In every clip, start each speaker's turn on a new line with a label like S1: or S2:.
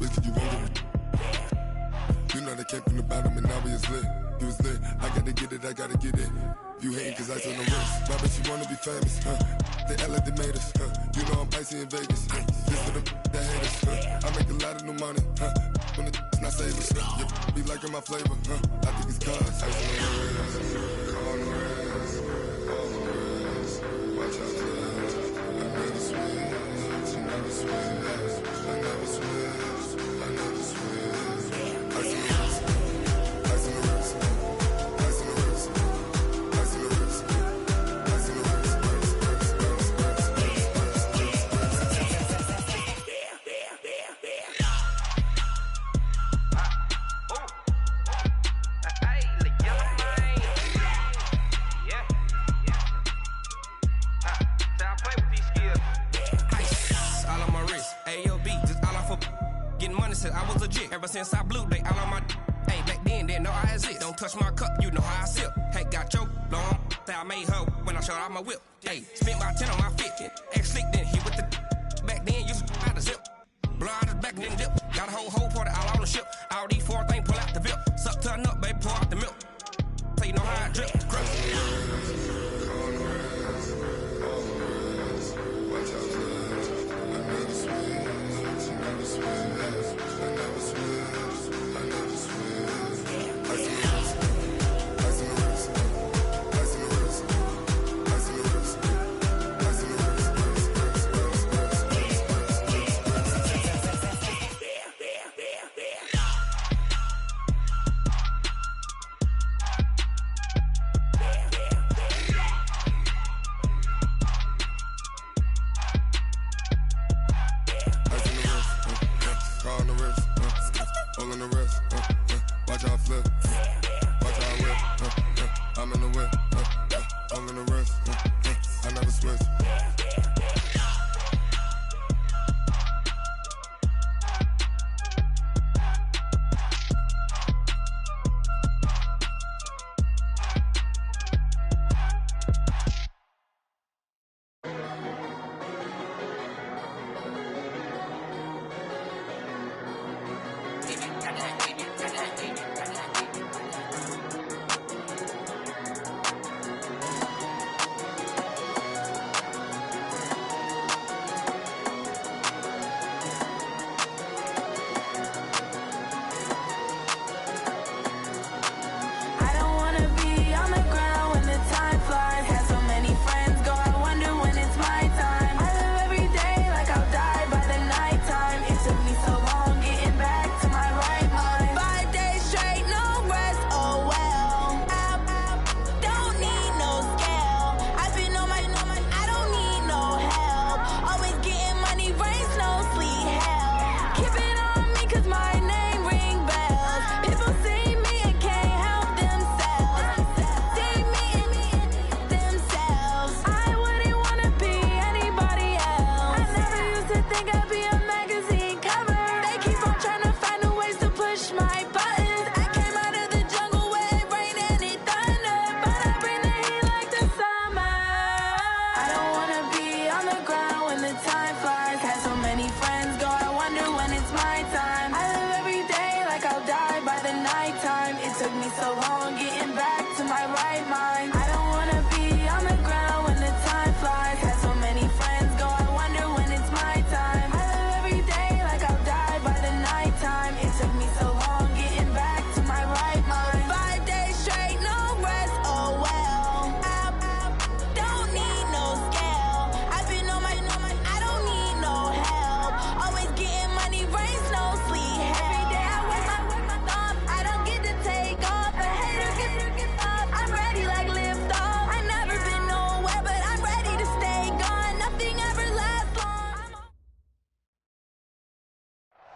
S1: switch, you won't get it. You know they came from the bottom and now we is lit. You was lit, I gotta get it, I gotta get it. You hating cause ice on the wrist. My bitch, you wanna be famous, They act like they made us, You know I'm icy in Vegas, This for the that hate us, I make a lot of new money, When the not save us, yeah, be liking my flavor, I think it's cause ice on the wrist, on the wrist, on the wrist. Watch out, I never switch, I never switch, I never switch, I never switch. Ice on the wrist, ice on the wrist, ice on the wrist, ice on the wrist, ice on the wrist,
S2: I was legit ever since I blew they all on my hey back then didn't know I exist. Don't touch my cup, you know how I sip. Hey, got your long that I made her when I showed out my whip. Hey, spent about 10 on my fit. Ex slick then hit with the back then used to out the zip. Blow out his back and then dip. Got a whole party all on the ship. All these four things pull out the VIP. Suck to a nut, baby, pour out the milk. So you know how I drip.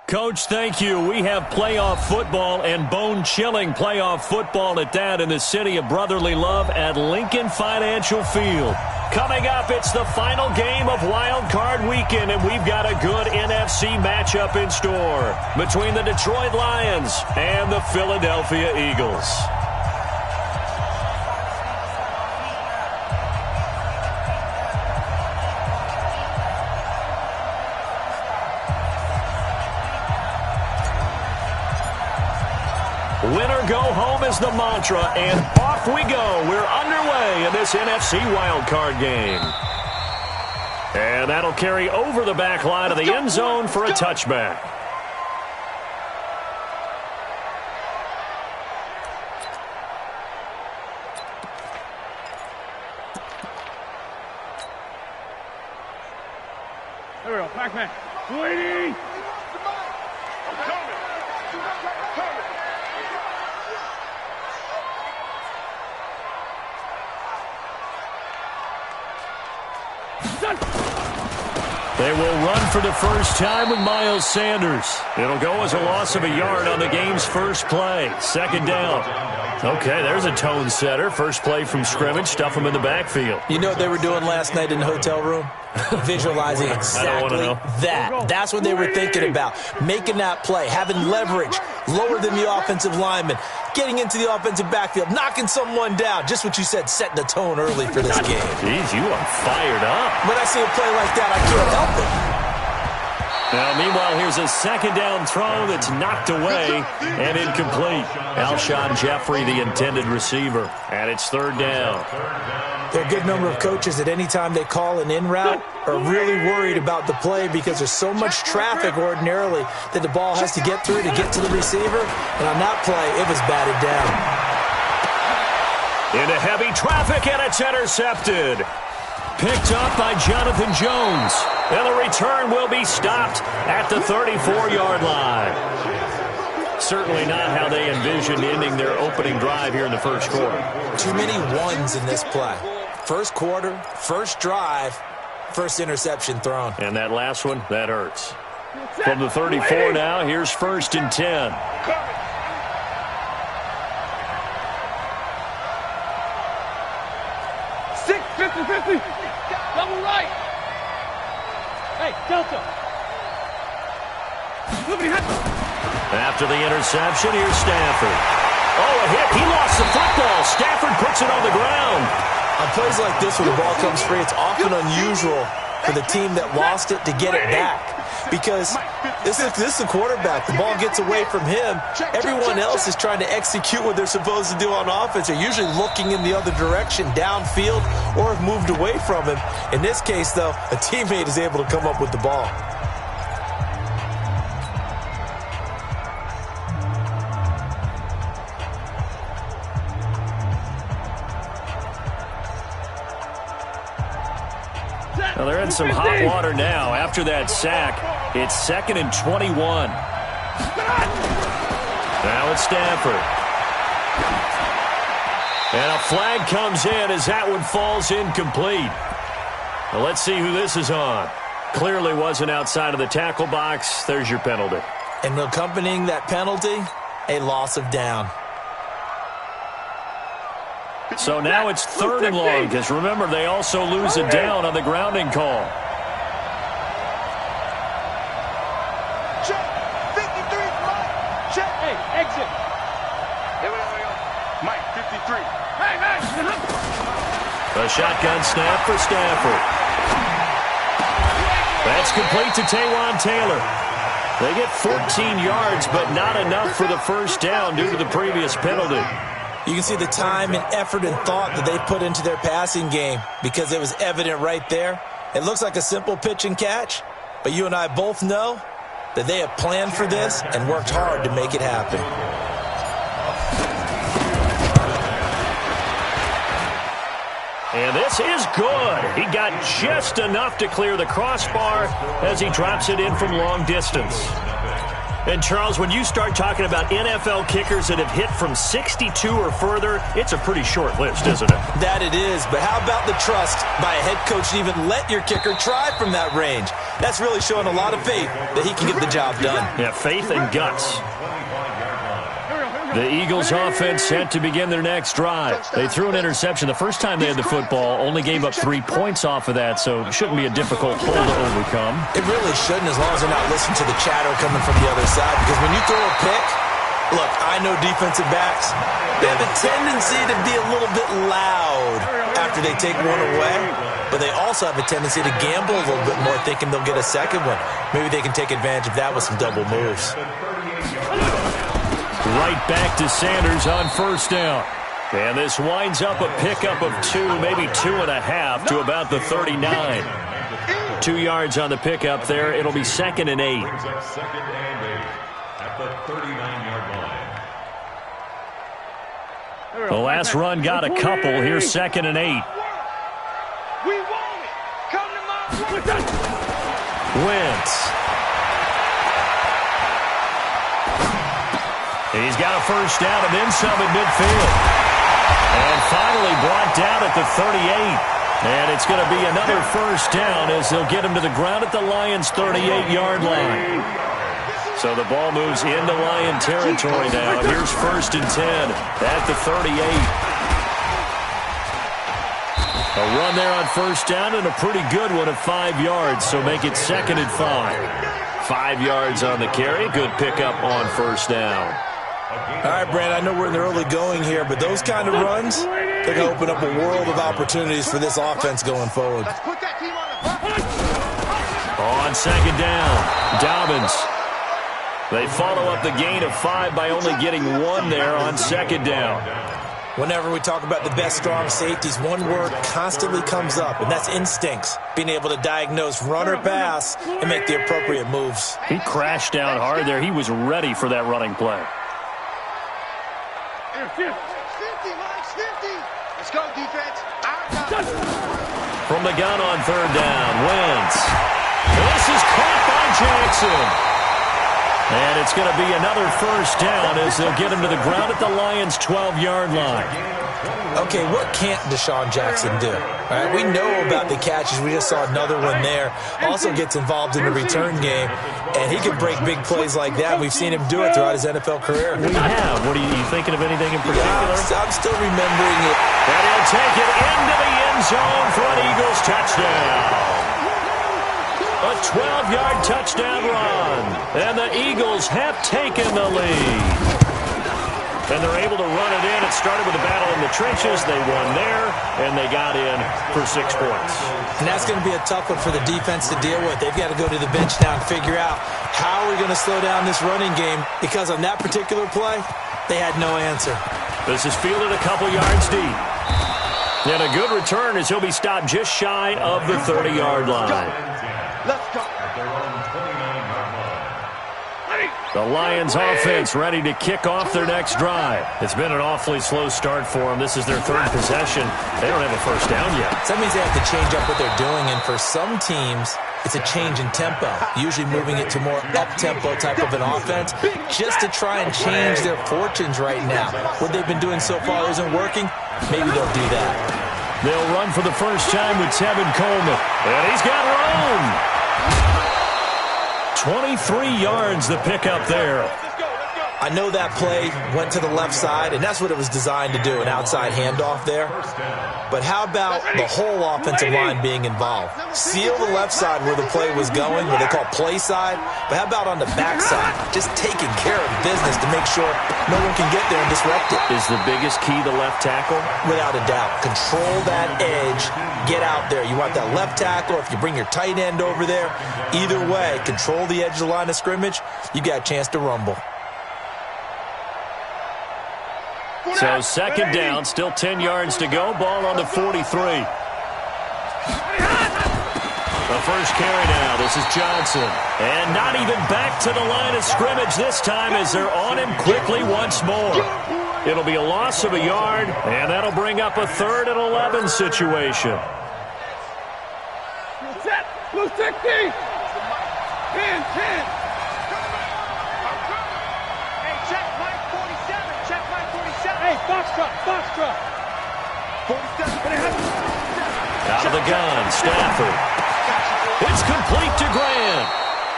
S3: Coach, thank you. We have playoff football and bone-chilling playoff football at that in the city of brotherly love at Lincoln Financial Field. Coming up, it's the final game of Wild Card Weekend, and we've got a good NFC matchup in store between the Detroit Lions and the Philadelphia Eagles. Win or go home is the mantra, and off we go. We're underway in this NFC wildcard game. And that'll carry over the back line of the end zone for a touchback.
S4: There we go, Pac-Man. Waiting! I'm coming!
S3: They will run for the first time with Miles Sanders. It'll go as a loss of a yard on the game's first play. Second down. Okay, there's a tone setter. First play from scrimmage. Stuff them in the backfield.
S5: You know what they were doing last night in the hotel room? Visualizing exactly that. That's what they were thinking about. Making that play, having leverage, lower than the offensive lineman, getting into the offensive backfield, knocking someone down. Just what you said, setting the tone early for this game.
S3: Jeez, you are fired up.
S5: When I see a play like that, I can't help it.
S3: Now, meanwhile, here's a second down throw that's knocked away and incomplete. Alshon Jeffrey, the intended receiver, and it's third down.
S5: There are a good number of coaches at any time they call an in route are really worried about the play because there's so much traffic ordinarily that the ball has to get through to get to the receiver. And on that play, it was batted down.
S3: Into heavy traffic, and it's intercepted. Picked up by Jonathan Jones. And the return will be stopped at the 34-yard line. Certainly not how they envisioned ending their opening drive here in the first quarter.
S5: Too many ones in this play. First quarter, first drive, first interception thrown.
S3: And that last one, that hurts. From the 34 now, here's first and 10.
S4: 50-50. Double right. Hey, Delta.
S3: After the interception, here's Stafford. Oh, a hit. He lost the football. Stafford puts it on the ground.
S5: On plays like this where the ball comes free, it's often unusual for the team that lost it to get it back. Because this is the quarterback. The ball gets away from him. Everyone else is trying to execute what they're supposed to do on offense. They're usually looking in the other direction, downfield, or have moved away from him. In this case, though, a teammate is able to come up with the ball.
S3: Well, they're in some hot water now. After that sack, it's 2nd and 21. Now it's Stafford. And a flag comes in as that one falls incomplete. Well, let's see who this is on. Clearly wasn't outside of the tackle box. There's your penalty.
S5: And accompanying that penalty, a loss of down.
S3: So now it's 3rd and long, because remember, they also lose a down on the grounding call.
S4: Check. 53, Mike. Check. Hey, exit. Here we go. Mike, 53. Hey,
S3: A shotgun snap for Stafford. That's complete to Taywan Taylor. They get 14 yards, but not enough for the first down due to the previous penalty.
S5: You can see the time and effort and thought that they put into their passing game because it was evident right there. It looks like a simple pitch and catch, but you and I both know that they have planned for this and worked hard to make it happen.
S3: And this is good. He got just enough to clear the crossbar as he drops it in from long distance. And, Charles, when you start talking about NFL kickers that have hit from 62 or further, it's a pretty short list, isn't it?
S5: That it is, but how about the trust by a head coach to even let your kicker try from that range? That's really showing a lot of faith that he can get the job done.
S3: Yeah, faith and guts. The Eagles offense set to begin their next drive. They threw an interception the first time they had the football, only gave up 3 points off of that, so it shouldn't be a difficult hole to overcome.
S5: It really shouldn't, as long as they're not listening to the chatter coming from the other side, because when you throw a pick, look, I know defensive backs, they have a tendency to be a little bit loud after they take one away, but they also have a tendency to gamble a little bit more, thinking they'll get a second one. Maybe they can take advantage of that with some double moves.
S3: Right back to Sanders on first down. And this winds up a pickup of 2, maybe 2.5 to about the 39. 2 yards on the pickup there. It'll be 2nd and 8.
S6: Second and 8 at the 39-yard line.
S3: The last run got a couple. Here's 2nd and 8.
S4: We want it. Come to my
S3: Wentz. He's got a first down and then some at midfield. And finally brought down at the 38. And it's going to be another first down as they'll get him to the ground at the Lions' 38-yard line. So the ball moves into Lion territory now. And here's 1st and 10 at the 38. A run there on first down and a pretty good one of 5 yards. So make it 2nd and 5. 5 yards on the carry. Good pickup on first down.
S5: All right, Brandon, I know we're in the early going here, but those kind of runs, they're going to open up a world of opportunities for this offense going forward.
S3: On 2nd down, Dobbins. They follow up the gain of 5 by only getting 1 there on 2nd down.
S5: Whenever we talk about the best strong safeties, one word constantly comes up, and that's instincts. Being able to diagnose run or pass and make the appropriate moves.
S3: He crashed down hard there. He was ready for that running play.
S4: Let's go, defense.
S3: From the gun on 3rd down, Wentz. This is caught by Jackson. And it's going to be another first down as they'll get him to the ground at the Lions' 12-yard line.
S5: Okay, what can't Deshaun Jackson do? All right, we know about the catches. We just saw another one there. Also gets involved in the return game, and he can break big plays like that. We've seen him do it throughout his NFL career.
S3: We have. What are you thinking of anything in particular?
S5: Yeah, I'm still remembering it.
S3: And he'll take it into the end zone for an Eagles touchdown. A 12-yard touchdown run. And the Eagles have taken the lead. And they're able to run it in. It started with a battle in the trenches. They won there, and they got in for 6 points.
S5: And that's going to be a tough one for the defense to deal with. They've got to go to the bench now and figure out how are we going to slow down this running game, because on that particular play, they had no answer.
S3: This is fielded a couple yards deep. And a good return as he'll be stopped just shy of the 30-yard line.
S4: Let's go.
S3: The Lions offense ready to kick off their next drive. It's been an awfully slow start for them. This is their 3rd possession. They don't have a first down yet.
S5: So that means they have to change up what they're doing, and for some teams, it's a change in tempo, usually moving it to more up-tempo type of an offense just to try and change their fortunes right now. What they've been doing so far isn't working. Maybe they'll do that.
S3: They'll run for the first time with Tevin Coleman. And he's got room. 23 yards the pickup there.
S5: I know that play went to the left side, and that's what it was designed to do, an outside handoff there. But how about the whole offensive line being involved? Seal the left side where the play was going, what they call play side. But how about on the back side? Just taking care of business to make sure no one can get there and disrupt it.
S3: Is the biggest key the left tackle?
S5: Without a doubt. Control that edge. Get out there. You want that left tackle. If you bring your tight end over there, either way, control the edge of the line of scrimmage, you got a chance to rumble.
S3: So 2nd down, still 10 yards to go. Ball on the 43. The first carry now. This is Johnson. And not even back to the line of scrimmage this time as they're on him quickly once more. It'll be a loss of a yard, and that'll bring up a 3rd and 11 situation.
S4: Blue 60. 10. Hey, box truck.
S3: Out of the gun, Stafford. It's complete to Grant.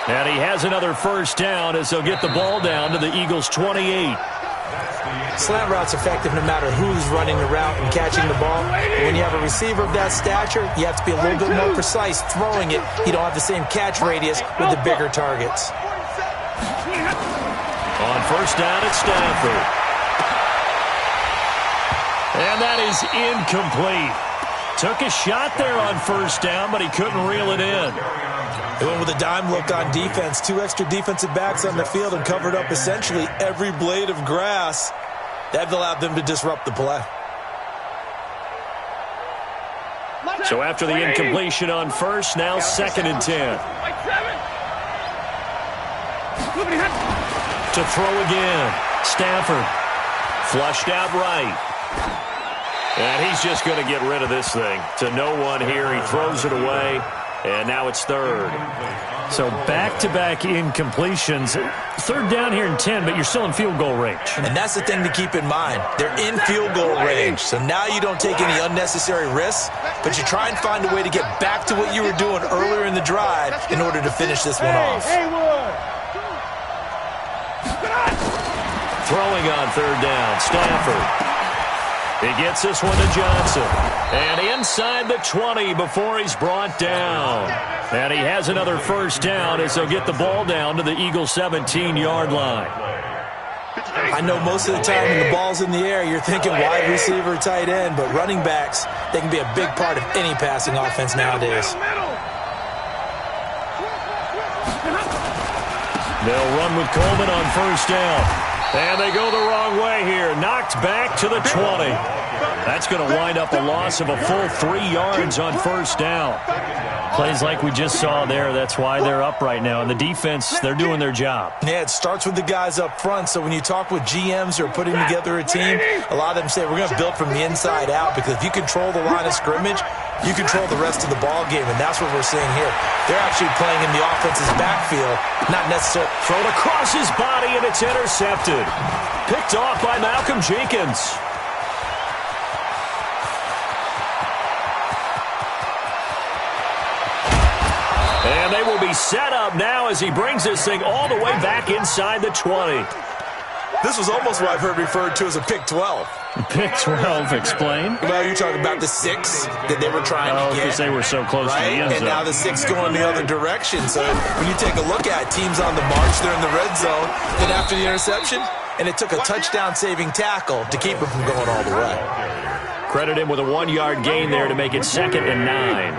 S3: And he has another first down as they'll get the ball down to the Eagles' 28.
S5: Slant route's effective no matter who's running the route and catching the ball. But when you have a receiver of that stature, you have to be a little bit more precise throwing it. You don't have the same catch radius with the bigger targets.
S3: On first down, it's Stafford. And that is incomplete. Took a shot there on first down, but he couldn't reel it in.
S5: They went with a dime look on defense. 2 extra defensive backs on the field and covered up essentially every blade of grass. That allowed them to disrupt the play.
S3: So after the incompletion on first, now 2nd and 10. To throw again. Stafford. Flushed out right. And he's just going to get rid of this thing. To no one here. He throws it away. And now it's 3rd.
S7: So back-to-back incompletions. 3rd down here in 10, but you're still in field goal range.
S5: And that's the thing to keep in mind. They're in field goal range. So now you don't take any unnecessary risks, but you try and find a way to get back to what you were doing earlier in the drive in order to finish this one off.
S3: Throwing on 3rd down, Stafford. He gets this one to Johnson. And inside the 20 before he's brought down. And he has another 1st down as they'll get the ball down to the Eagles' 17-yard line.
S5: I know most of the time when the ball's in the air, you're thinking wide receiver, tight end, but running backs, they can be a big part of any passing offense nowadays.
S3: They'll run with Coleman on 1st down. And they go the wrong way here. Knocked back to the 20. That's going to wind up a loss of a full 3 yards on 1st down.
S7: Plays like we just saw there. That's why they're up right now. And the defense, they're doing their job.
S5: Yeah, it starts with the guys up front. So when you talk with GMs who are putting together a team, a lot of them say we're going to build from the inside out, because if you control the line of scrimmage, you control the rest of the ball game, and that's what we're seeing here. They're actually playing in the offense's backfield, not necessarily.
S3: Thrown across his body, and it's intercepted. Picked off by Malcolm Jenkins. And they will be set up now as he brings this thing all the way back inside the 20.
S5: This was almost what I've heard referred to as a pick 12.
S7: Pick 12, explain.
S5: Well, you're talking about the 6 that they were trying to get.
S7: Because they were so close to the end zone.
S5: And now the 6 going the other direction. So when you take a look at teams on the march, they're in the red zone. Then after the interception, and it took a touchdown-saving tackle to keep him from going all the way.
S3: Credit him with a 1-yard gain there to make it 2nd and 9.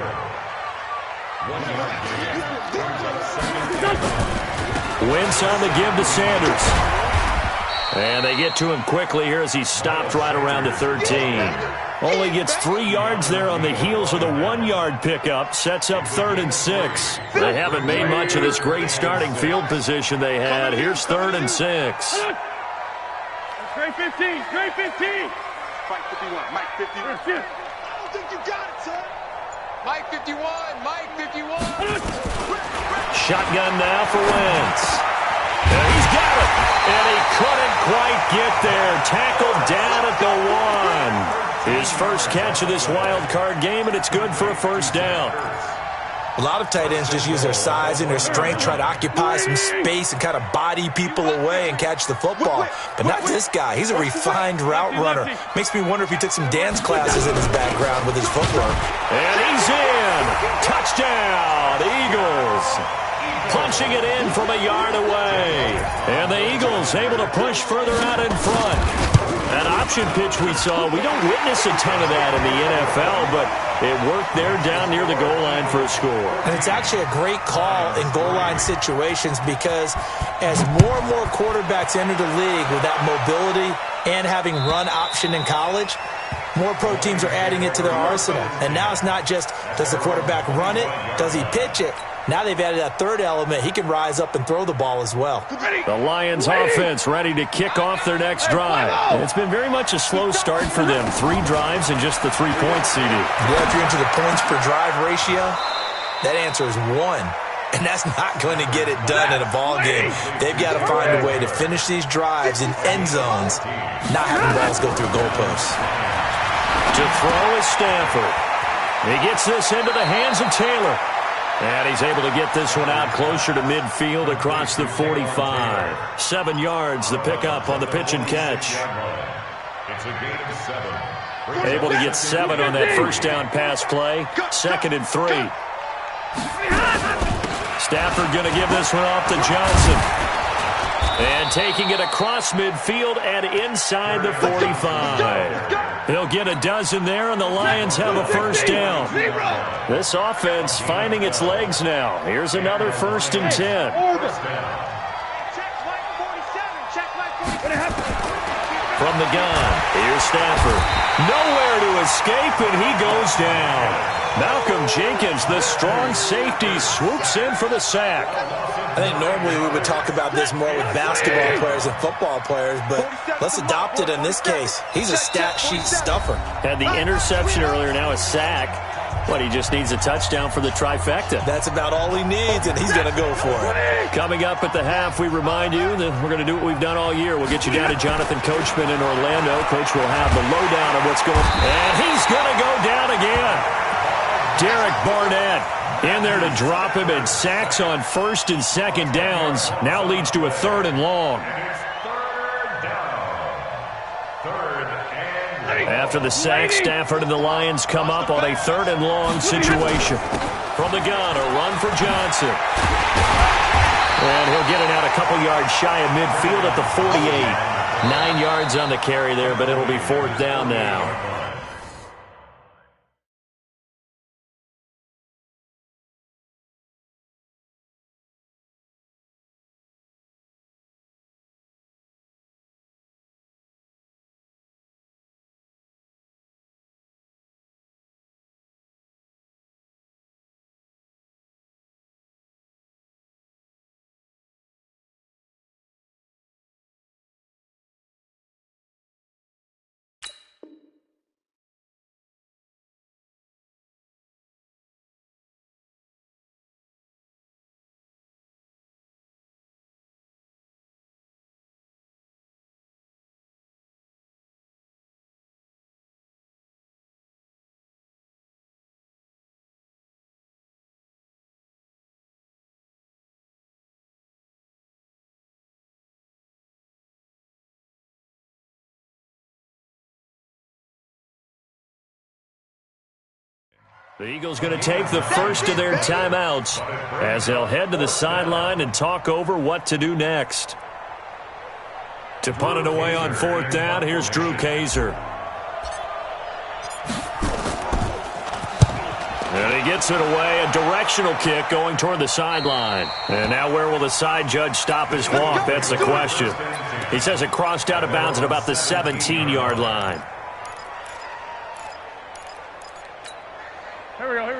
S3: Wentz on the give to Sanders. And they get to him quickly here as he stopped right around the 13. Only gets 3 yards there on the heels of the 1-yard pickup. Sets up 3rd and 6. They haven't made much of this great starting field position they had. Here's 3rd and 6.
S4: Straight 15, straight 15. Mike 51, Mike 51. I don't think you got it, son. Mike 51, Mike 51.
S3: Shotgun now for Wentz. And he's got it. And he couldn't quite get there. Tackled down at the 1. His first catch of this wild card game, and it's good for a 1st down.
S5: A lot of tight ends just use their size and their strength, try to occupy some space and kind of body people away and catch the football. But not this guy. He's a refined route runner. Makes me wonder if he took some dance classes in his background with his footwork.
S3: And he's in. Touchdown, Eagles. Punching it in from a yard away. And the Eagles able to push further out in front. That option pitch we saw, we don't witness a ton of that in the NFL, but it worked there down near the goal line for a score.
S5: And it's actually a great call in goal line situations, because as more and more quarterbacks enter the league with that mobility and having run option in college, more pro teams are adding it to their arsenal. And now it's not just, does the quarterback run it? Does he pitch it? Now they've added a third element. He can rise up and throw the ball as well.
S3: The Lions offense ready to kick off their next drive.
S7: It's been very much a slow start for them. 3 drives and just the 3 points, CD.
S5: Yeah, if you're into the points per drive ratio, that answer is 1. And that's not going to get it done in a ball game. They've got to find a way to finish these drives in end zones, not having balls go through goalposts.
S3: To throw is Stafford. He gets this into the hands of Taylor. And he's able to get this one out closer to midfield across the 45. 7 yards, the pickup on the pitch and catch.
S6: It's a gain of 7.
S3: Able to get 7 on that 1st down pass play. 2nd and 3. Stafford going to give this one off to Johnson. And taking it across midfield and inside the 45. He'll get a dozen there, and the Lions have a first down. This offense finding its legs now. Here's another 1st and 10. From the gun, here's Stafford. Nowhere to escape, and he goes down. Malcolm Jenkins, the strong safety, swoops in for the sack.
S5: I think normally we would talk about this more with basketball players and football players, but let's adopt it in this case. He's a stat sheet stuffer.
S3: Had the interception earlier, now a sack. But he just needs a touchdown for the trifecta.
S5: That's about all he needs, and he's going to go for it.
S3: Coming up at the half, we remind you that we're going to do what we've done all year. We'll get you down to Jonathan Coachman in Orlando. Coach will have the lowdown of what's going on. And he's going to go down again. Derek Barnett in there to drop him, and sacks on 1st and 2nd downs. Now leads to a 3rd and long. After the sack, Stafford and the Lions come up on a 3rd and long situation. From the gun, a run for Johnson. And he'll get it out a couple yards shy of midfield at the 48. 9 yards on the carry there, but it'll be 4th down now. The Eagles going to take the first of their timeouts as they'll head to the sideline and talk over what to do next. To punt it away on 4th down, here's Drew Kaiser. And he gets it away, a directional kick going toward the sideline. And now where will the side judge stop his walk? That's the question. He says it crossed out of bounds at about the 17-yard line.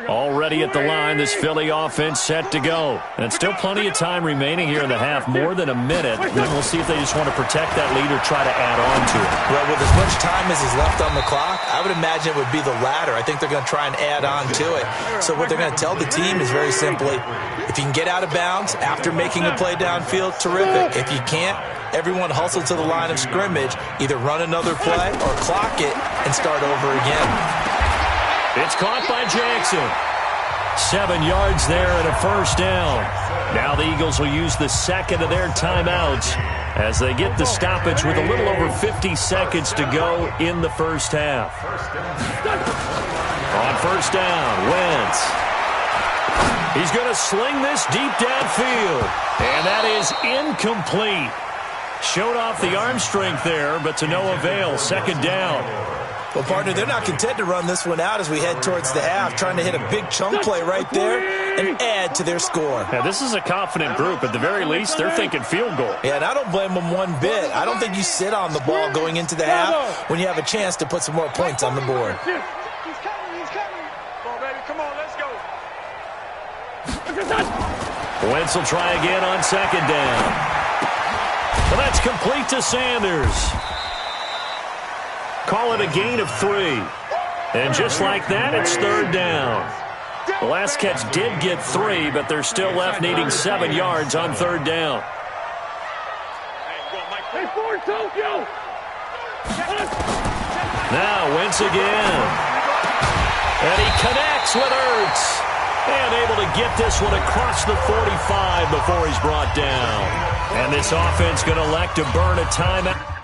S3: Already at the line, this Philly offense set to go. And still plenty of time remaining here in the half, more than a minute. Then we'll see if they just want to protect that lead or try to add on to it.
S5: Well, with as much time as is left on the clock, I would imagine it would be the latter. I think they're going to try and add on to it. So what they're going to tell the team is very simply, if you can get out of bounds after making a play downfield, terrific. If you can't, everyone hustle to the line of scrimmage, either run another play or clock it and start over again.
S3: It's caught by Jackson. 7 yards there and a first down. Now the Eagles will use the second of their timeouts as they get the stoppage with a little over 50 seconds to go in the first half. On first down, Wentz. He's going to sling this deep downfield. And that is incomplete. Showed off the arm strength there, but to no avail. Second down.
S5: Well, partner, they're not content to run this one out as we head towards the half, trying to hit a big chunk play right there and add to their score.
S3: Yeah, this is a confident group. At the very least, they're thinking field goal.
S5: Yeah, and I don't blame them one bit. I don't think you sit on the ball going into the half when you have a chance to put some more points on the board.
S4: He's coming. Come on, baby. Come on, let's go.
S3: Wentz will try again on second down. Well, that's complete to Sanders. Call it a gain of 3. And just like that, it's third down. The last catch did get 3, but they're still left needing 7 yards on third down. Now Wentz again. And he connects with Ertz. And able to get this one across the 45 before he's brought down. And this offense going to elect to burn a timeout.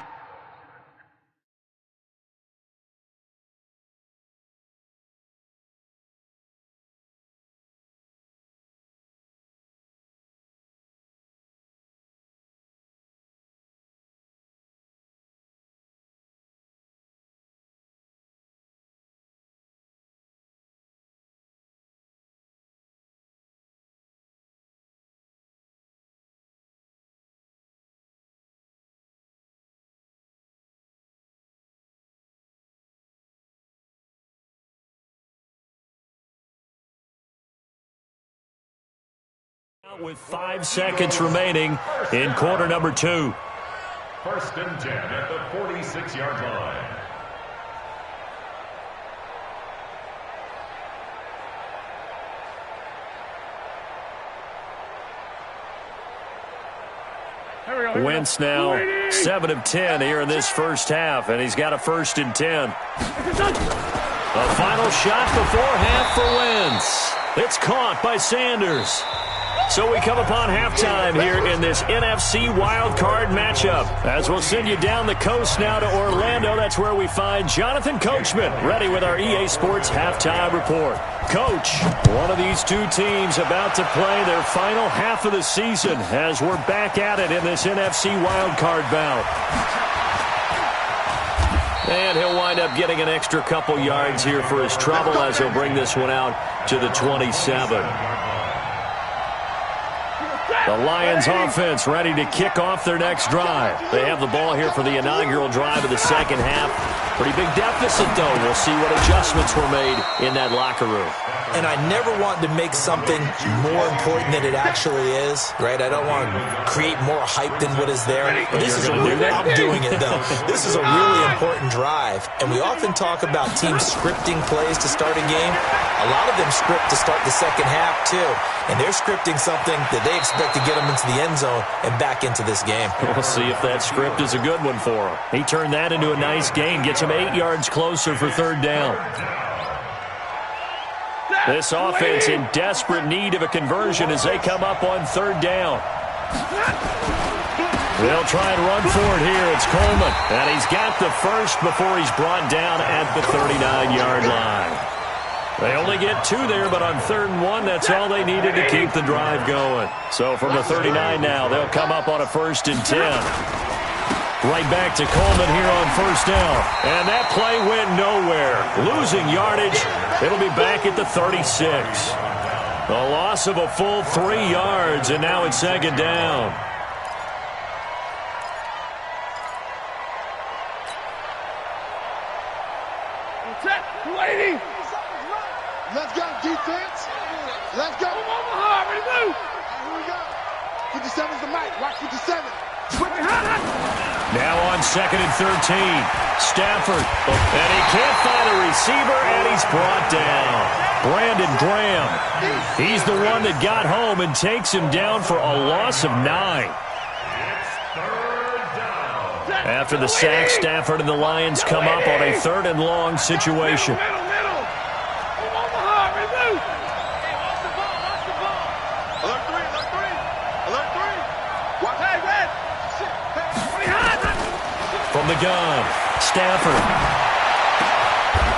S3: With 5 seconds remaining in quarter number 2.
S6: 1st and 10 at the 46-yard line.
S3: Wentz now 7 of 10 here in this first half, and he's got a 1st and 10. A final shot before half for Wentz. It's caught by Sanders. So we come upon halftime here in this NFC wildcard matchup. As we'll send you down the coast now to Orlando, that's where we find Jonathan Coachman ready with our EA Sports halftime report. Coach, one of these two teams about to play their final half of the season as we're back at it in this NFC wildcard bout. And he'll wind up getting an extra couple yards here for his trouble as he'll bring this one out to the 27. The Lions offense ready to kick off their next drive. They have the ball here for the inaugural drive of the second half. Pretty big deficit, though. We'll see what adjustments were made in that locker room.
S5: And I never want to make something more important than it actually is, right? I don't want to create more hype than what is there. This is I'm doing it, though. This is a really important drive. And we often talk about teams scripting plays to start a game. A lot of them script to start the second half, too. And they're scripting something that they expect to get them into the end zone and back into this game.
S3: We'll see if that script is a good one for him. He turned that into a nice gain, gets him 8 yards closer for 3rd down. This offense in desperate need of a conversion as they come up on 3rd down. They'll try and run for it here. It's Coleman. And he's got the first before he's brought down at the 39-yard line. They only get 2 there, but on 3rd and 1, that's all they needed to keep the drive going. So from the 39 now, they'll come up on a 1st and 10. Right back to Coleman here on 1st down. And that play went nowhere. Losing yardage. It'll be back at the 36. A loss of a full 3 yards, and now it's 2nd down.
S4: Let's go, defense. Let's go. Omaha, ready to move. Here we go. 57's the mic. Watch 57.
S3: Now on 2nd and 13. Stafford. And he can't find a receiver, and he's brought down. Brandon Graham. He's the one that got home and takes him down for a loss of 9. After the sack, Stafford and the Lions come up on a 3rd and long situation. From the gun, Stafford.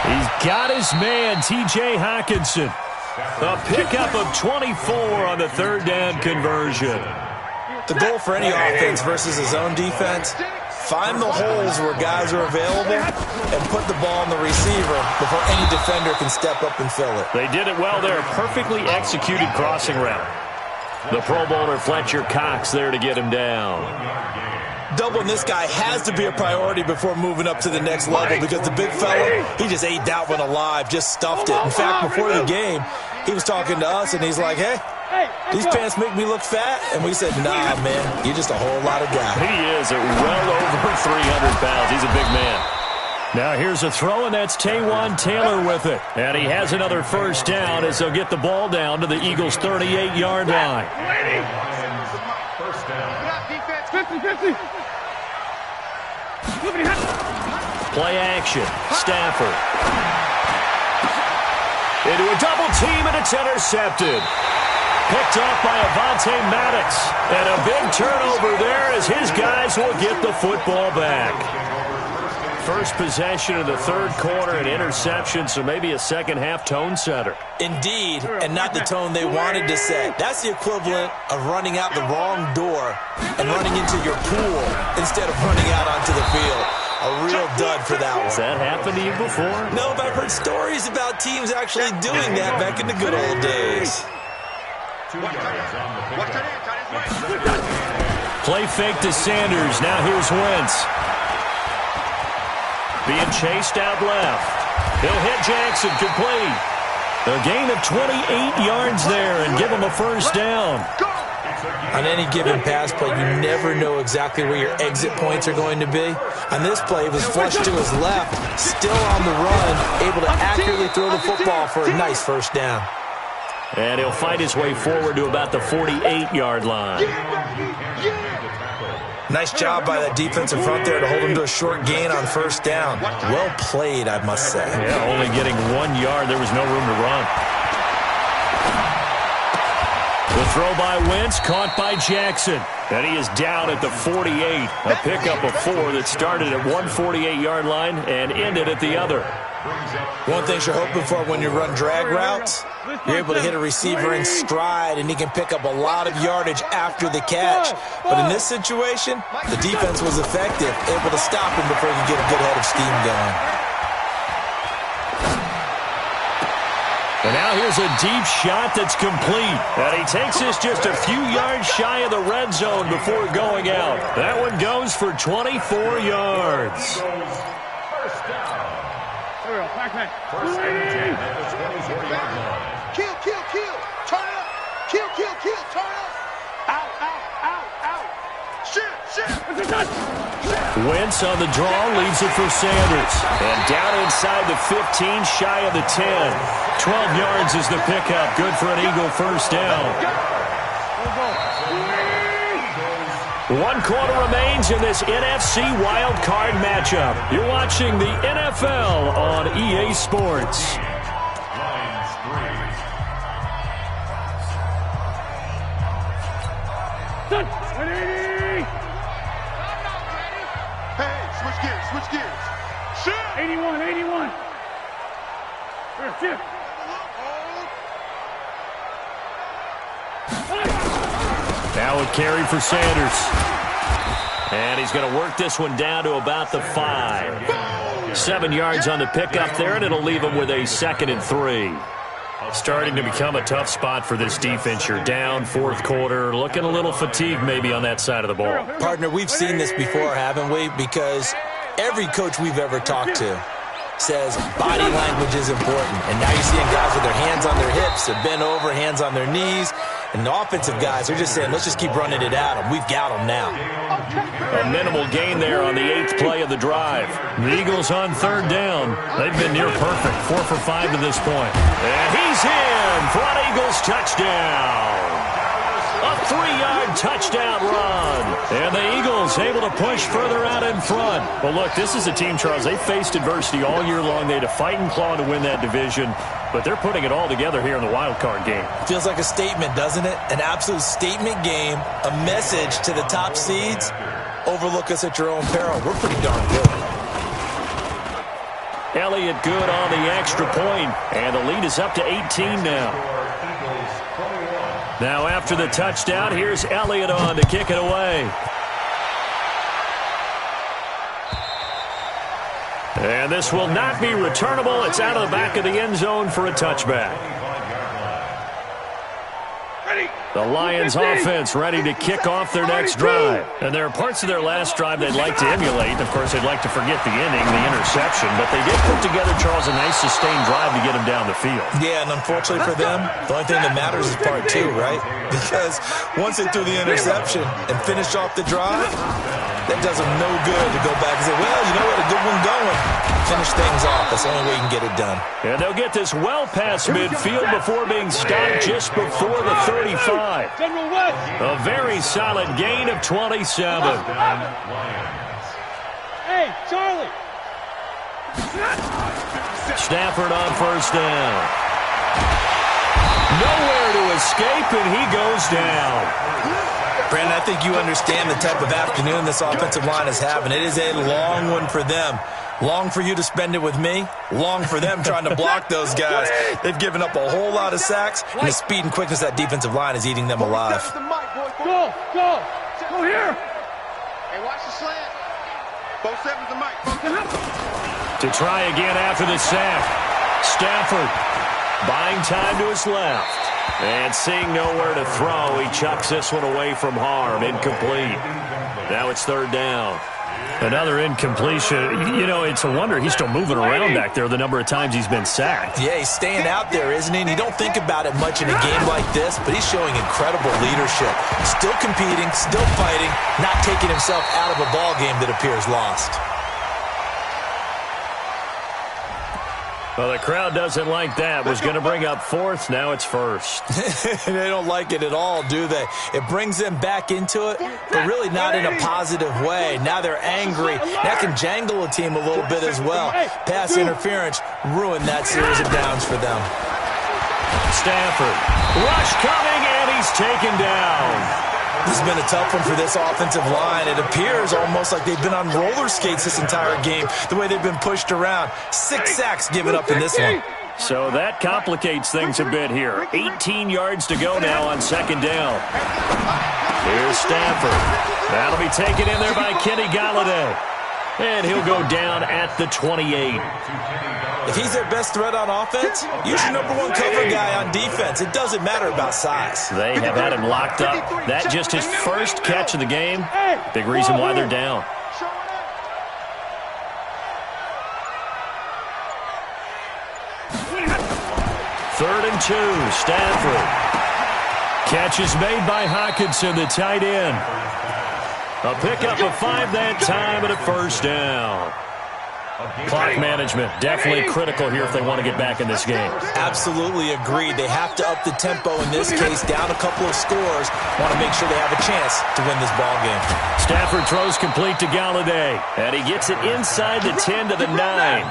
S3: He's got his man, T.J. Hockenson. A pickup of 24 on the 3rd down conversion.
S5: The goal for any offense versus his own defense, find the holes where guys are available and put the ball on the receiver before any defender can step up and fill it.
S3: They did it well there. Perfectly executed crossing route. The Pro Bowler Fletcher Cox there to get him down.
S5: Doubling this guy has to be a priority before moving up to the next level because the big fella, he just ate that one alive, just stuffed it. In fact, before the game, he was talking to us, and he's like, hey, these pants make me look fat? And we said, nah, man, you're just a whole lot of guy.
S3: He is at well over 300 pounds. He's a big man. Now here's a throw, and that's Taywan Taylor with it. And he has another 1st down as they'll get the ball down to the Eagles' 38-yard line.
S6: First down.
S4: 50-50.
S3: Play action. Stafford. Into a double team, and it's intercepted. Picked off by Avonte Maddox. And a big turnover there as his guys will get the football back. First possession of the 3rd quarter, an interception, so maybe a second-half tone setter.
S5: Indeed, and not the tone they wanted to set. That's the equivalent of running out the wrong door and running into your pool instead of running out onto the field. A real dud for that one.
S3: Has that happened to you before?
S5: No, but I've heard stories about teams actually doing that back in the good old days.
S6: 2 yards on the pickup.
S3: Play fake to Sanders. Now here's Wentz. Being chased out left. He'll hit Jackson, complete. A gain of 28 yards there and give him a 1st down.
S5: On any given pass play, you never know exactly where your exit points are going to be. On this play, he was flushed to his left, still on the run, able to accurately throw the football for a nice first down.
S3: And he'll fight his way forward to about the 48-yard line.
S5: Nice job by that defensive front there to hold him to a short gain on first down. Well played, I must say.
S3: Yeah, only getting 1 yard. There was no room to run. The throw by Wentz, caught by Jackson. And he is down at the 48. A pickup of 4 that started at one 48-yard line and ended at the other.
S5: One thing you're hoping for when you run drag routes, you're able to hit a receiver in stride, and he can pick up a lot of yardage after the catch. But in this situation, the defense was effective, able to stop him before he could get a good head of steam going.
S3: And now here's a deep shot that's complete. And he takes this just a few yards shy of the red zone before going out. That one goes for 24 yards.
S6: First and 10 at the 24-yard line.
S4: Kill, kill, kill. Turn it up. Kill, kill, kill. Turn it up. Out, out, out, out. Shit, shit.
S3: Wentz on the draw, leaves it for Sanders. And down inside the 15, shy of the 10. 12 yards is the pickup. Good for an Eagle first down. 1 quarter remains in this NFC wild card matchup. You're watching the NFL on EA Sports.
S6: Lions 3.
S4: Hey, switch gears, switch gears. Shit.
S8: 81, 81. Shift.
S3: Now a carry for Sanders. And he's going to work this one down to about the 5. 7 yards on the pickup there, and it'll leave him with a 2nd and 3. Starting to become a tough spot for this defense. You're down, 4th quarter, looking a little fatigued maybe on that side of the ball.
S5: Partner, we've seen this before, haven't we? Because every coach we've ever talked to says body language is important. And now you're seeing guys with their hands on their hips, they're bent over, hands on their knees. And the offensive guys are just saying, let's just keep running it at them. We've got them now.
S3: A minimal gain there on the 8th play of the drive. The Eagles on 3rd down. They've been near perfect, 4 for 5 to this point. And he's in for an Eagles touchdown. A 3-yard touchdown run. And the Eagles able to push further out in front. Well, look, this is a team, Charles, they faced adversity all year long. They had to fight and claw to win that division. But they're putting it all together here in the wild card game.
S5: Feels like a statement, doesn't it? An absolute statement game, a message to the top seeds. Overlook us at your own peril. We're pretty darn good.
S3: Elliott good on the extra point, and the lead is up to 18 now. Now after the touchdown, here's Elliott on to kick it away. And this will not be returnable. It's out of the back of the end zone for a touchback. The Lions offense ready to kick off their next drive. And there are parts of their last drive they'd like to emulate. Of course, they'd like to forget the inning, the interception. But they did put together, Charles, a nice sustained drive to get them down the field.
S5: Yeah, and unfortunately for them, the only thing that matters is part 2, right? Because once they threw the interception and finished off the drive, that does them no good to go back and say, well, you know what, a good one going. Finish things off. That's the only way you can get it done.
S3: And they'll get this well past midfield before being stopped just before the 35. A very solid gain of 27.
S8: Hey, Charlie.
S3: Stafford on first down. Nowhere to escape, and he goes down.
S5: Brandon, I think you understand the type of afternoon this offensive line is having. It is a long one for them. Long for you to spend it with me. Long for them trying to block those guys. They've given up a whole lot of sacks, and the speed and quickness of that defensive line is eating them alive.
S8: Go, go. Go here.
S4: Hey, watch the slant. Both sevens the mic.
S3: To try again after the sack. Stafford buying time to his left. And seeing nowhere to throw, he chucks this one away from harm. Incomplete. Now it's third down.
S7: Another incompletion. You know, it's a wonder he's still moving around back there the number of times he's been sacked.
S5: Yeah, he's staying out there, isn't he? And you don't think about it much in a game like this, but he's showing incredible leadership. Still competing, still fighting, not taking himself out of a ball game that appears lost.
S3: Well, the crowd doesn't like that. Was going to bring up fourth. Now it's first.
S5: They don't like it at all, do they? It brings them back into it, but really not in a positive way. Now they're angry. That can jangle a team a little bit as well. Pass interference ruined that series of downs for them.
S3: Stafford. Rush coming, and he's taken down.
S5: This has been a tough one for this offensive line. It appears almost like they've been on roller skates this entire game, the way they've been pushed around. 6 sacks given up in this one.
S3: So that complicates things a bit here. 18 yards to go now on second down. Here's Stafford. That'll be taken in there by Kenny Golladay. And he'll go down at the 28.
S5: If he's their best threat on offense, use your #1 cover guy on defense. It doesn't matter about size.
S3: They have had him locked up. That just his first catch of the game. Big reason why they're down. Third and 2, Stafford. Catch is made by Hockenson, the tight end. A pickup of 5 that time and a first down. Clock management, definitely critical here if they want to get back in this game.
S5: Absolutely agreed. They have to up the tempo in this case, down a couple of scores. Want to make sure they have a chance to win this ball game.
S3: Stafford throws complete to Golladay, and he gets it inside the 10 to the 9.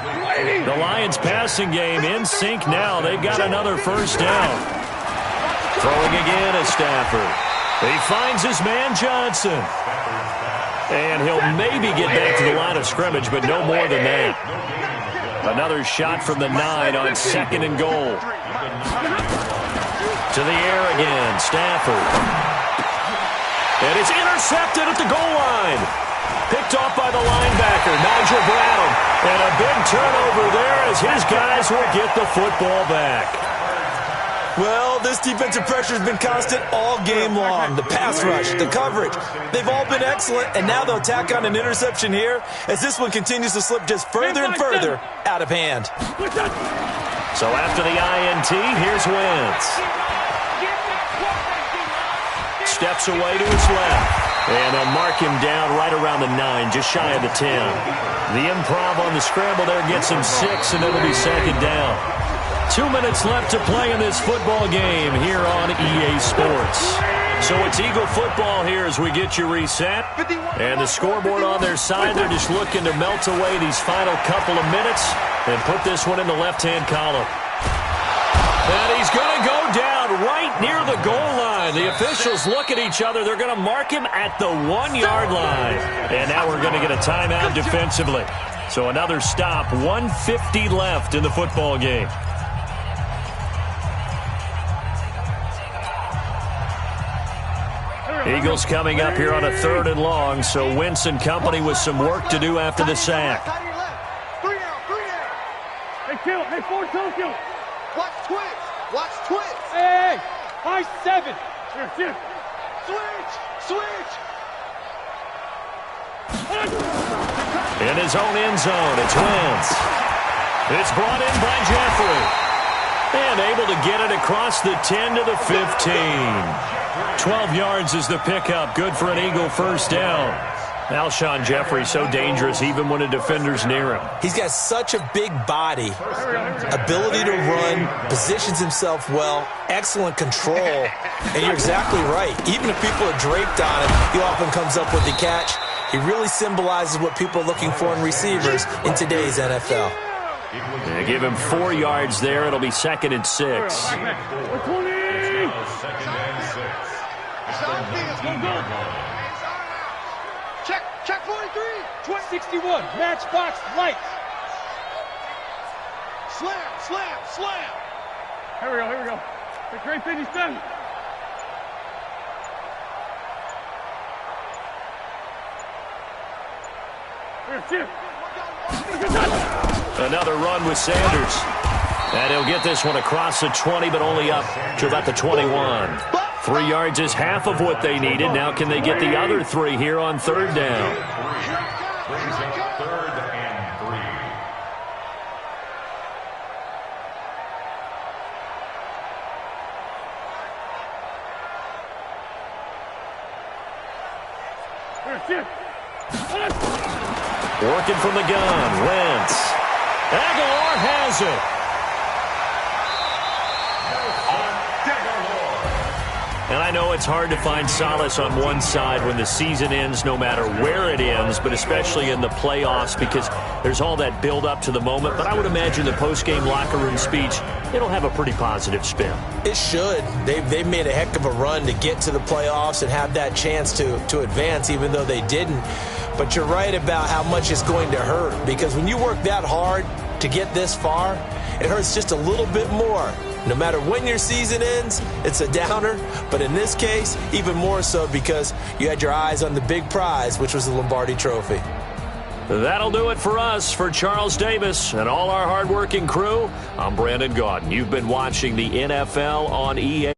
S3: The Lions passing game in sync now. They've got another first down. Throwing again is Stafford. He finds his man Johnson. And he'll maybe get back to the line of scrimmage, but no more than that. Another shot from the 9 on second and goal. To the air again, Stafford. And it's intercepted at the goal line. Picked off by the linebacker, Nigel Bradham. And a big turnover there as his guys will get the football back.
S5: Well, this defensive pressure has been constant all game long. The pass rush, the coverage, they've all been excellent, and now they'll tack on an interception here as this one continues to slip just further and further out of hand.
S3: So after the INT, here's Wentz. Steps away to his left. And they'll mark him down right around the 9, just shy of the 10. The improv on the scramble there gets him 6, and it'll be second down. 2 minutes left to play in this football game here on EA Sports. So it's Eagle football here as we get you reset. And the scoreboard on their side, they're just looking to melt away these final couple of minutes and put this one in the left-hand column. And he's going to go down right near the goal line. The officials look at each other. They're going to mark him at the 1-yard line. And now we're going to get a timeout defensively. So another stop, 1:50 left in the football game. Eagles coming up here on a 3rd and long, so Wentz and company with some work to do after the sack.
S8: Hey, kill. Hey, 4-2.
S4: Watch twitch. Watch twitch.
S8: Hey, 5-7. Here.
S4: Switch.
S3: In his own end zone, it's Wentz. It's brought in by Jeffrey. And able to get it across the 10 to the 15. 12 yards is the pickup. Good for an Eagle first down. Alshon Jeffrey so dangerous even when a defender's near him.
S5: He's got such a big body, ability to run, positions himself well, excellent control. And you're exactly right. Even if people are draped on him, he often comes up with the catch. He really symbolizes what people are looking for in receivers in today's NFL.
S3: They give him 4 yards there. It'll be 2nd and 6.
S4: Check 43.
S8: 61. Matchbox lights.
S4: Slam.
S8: Here we go. The great thing he's done. Here.
S3: Another run with Sanders. And he'll get this one across the 20, but only up to about the 21. 3 yards is half of what they needed. Now can they get the other 3 here on third down?
S6: Brings up 3rd and 3.
S3: Working from the gun, Wentz. Aguilar has it. And I know it's hard to find solace on one side when the season ends, no matter where it ends, but especially in the playoffs because there's all that build-up to the moment. But I would imagine the post-game locker room speech, it'll have a pretty positive spin.
S5: It should. They've made a heck of a run to get to the playoffs and have that chance to advance, even though they didn't. But you're right about how much it's going to hurt because when you work that hard to get this far, it hurts just a little bit more. No matter when your season ends, it's a downer. But in this case, even more so because you had your eyes on the big prize, which was the Lombardi Trophy.
S3: That'll do it for us. For Charles Davis and all our hardworking crew, I'm Brandon Gaudin. You've been watching the NFL on EA.